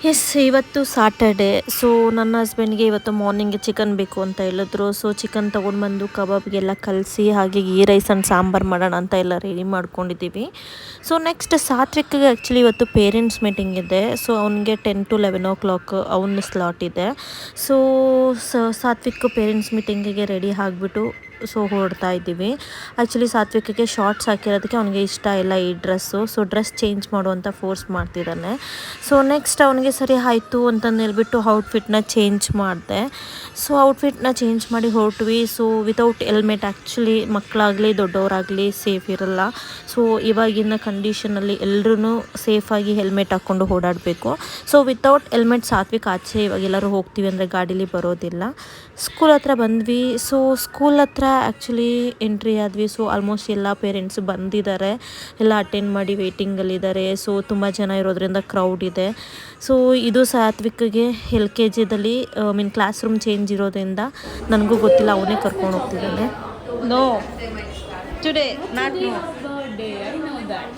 S, ಇವತ್ತು Saturday. So ನನ್ನ ಹಸ್ಬೆಂಡ್ಗೆ ಇವತ್ತು ಮಾರ್ನಿಂಗ್ ಚಿಕನ್ ಬೇಕು ಅಂತ ಹೇಳಿದ್ರು. ಸೊ ಚಿಕನ್ ತೊಗೊಂಡು ಬಂದು ಕಬಾಬ್ಗೆಲ್ಲ ಕಲಸಿ ಹಾಗೆ ಗೀ ರೈಸ್ ಆ್ಯಂಡ್ ಸಾಂಬಾರು ಮಾಡೋಣ ಅಂತ ಎಲ್ಲ ರೆಡಿ ಮಾಡ್ಕೊಂಡಿದ್ದೀವಿ. ಸೊ ನೆಕ್ಸ್ಟ್ ಸಾತ್ವಿಕ್ಗೆ ಆ್ಯಕ್ಚುಲಿ ಇವತ್ತು ಪೇರೆಂಟ್ಸ್ ಮೀಟಿಂಗ್ ಇದೆ. ಸೊ ಅವನಿಗೆ 10 to 11 o'clock ಅವನ ಸ್ಲಾಟ್ ಇದೆ. ಸೊ ಸಾತ್ವಿಕ್ ಪೇರೆಂಟ್ಸ್ ಮೀಟಿಂಗಿಗೆ ರೆಡಿ ಆಗಿಬಿಟ್ಟು ಸೊ ಹೊರಡ್ತಾ ಇದ್ದೀವಿ. ಆ್ಯಕ್ಚುಲಿ ಸಾತ್ವಿಕಕ್ಕೆ ಶಾರ್ಟ್ಸ್ ಹಾಕಿರೋದಕ್ಕೆ ಅವನಿಗೆ ಇಷ್ಟ ಇಲ್ಲ ಈ ಡ್ರೆಸ್ಸು. ಸೊ ಡ್ರೆಸ್ ಚೇಂಜ್ ಮಾಡುವಂಥ ಫೋರ್ಸ್ ಮಾಡ್ತಿದ್ದಾನೆ. ಸೊ ನೆಕ್ಸ್ಟ್ ಅವನಿಗೆ ಸರಿ ಆಯಿತು ಅಂತಂದು ಹೇಳ್ಬಿಟ್ಟು ಔಟ್ಫಿಟ್ನ ಚೇಂಜ್ ಮಾಡಿದೆ. ಸೊ ಔಟ್ಫಿಟ್ನ ಚೇಂಜ್ ಮಾಡಿ ಹೊರಟ್ವಿ. ಸೊ ವಿತೌಟ್ ಹೆಲ್ಮೆಟ್ ಆ್ಯಕ್ಚುಲಿ ಮಕ್ಕಳಾಗಲಿ ದೊಡ್ಡವರಾಗಲಿ ಸೇಫ್ ಇರಲ್ಲ. ಸೊ ಇವಾಗಿನ ಕಂಡೀಷನಲ್ಲಿ ಎಲ್ಲರೂ ಸೇಫಾಗಿ ಹೆಲ್ಮೆಟ್ ಹಾಕ್ಕೊಂಡು ಓಡಾಡಬೇಕು. ಸೊ ವಿತೌಟ್ ಹೆಲ್ಮೆಟ್ ಸಾತ್ವಿಕ್ ಆಚೆ ಇವಾಗ ಎಲ್ಲರೂ ಹೋಗ್ತೀವಿ ಅಂದರೆ ಗಾಡೀಲಿ ಬರೋದಿಲ್ಲ. ಸ್ಕೂಲ್ ಹತ್ರ ಬಂದ್ವಿ. ಸೊ ಸ್ಕೂಲ್ ಹತ್ರ ಆ್ಯಕ್ಚುಲಿ ಎಂಟ್ರಿ ಆದ್ವಿ. ಸೊ ಆಲ್ಮೋಸ್ಟ್ ಎಲ್ಲ ಪೇರೆಂಟ್ಸ್ ಬಂದಿದ್ದಾರೆ, ಎಲ್ಲ ಅಟೆಂಡ್ ಮಾಡಿ ವೇಟಿಂಗಲ್ಲಿದ್ದಾರೆ. ಸೊ ತುಂಬ ಜನ ಇರೋದ್ರಿಂದ ಕ್ರೌಡ್ ಇದೆ. ಸೊ ಇದು ಸಾತ್ವಿಕ್ಗೆ LKGದಲ್ಲಿ ಕ್ಲಾಸ್ ರೂಮ್ ಚೇಂಜ್ ಇರೋದ್ರಿಂದ ನನಗೂ ಗೊತ್ತಿಲ್ಲ, ಅವನೇ ಕರ್ಕೊಂಡು ಹೋಗ್ತಿದ್ದಾನೆ. No. Today, not no. Birthday, I know that.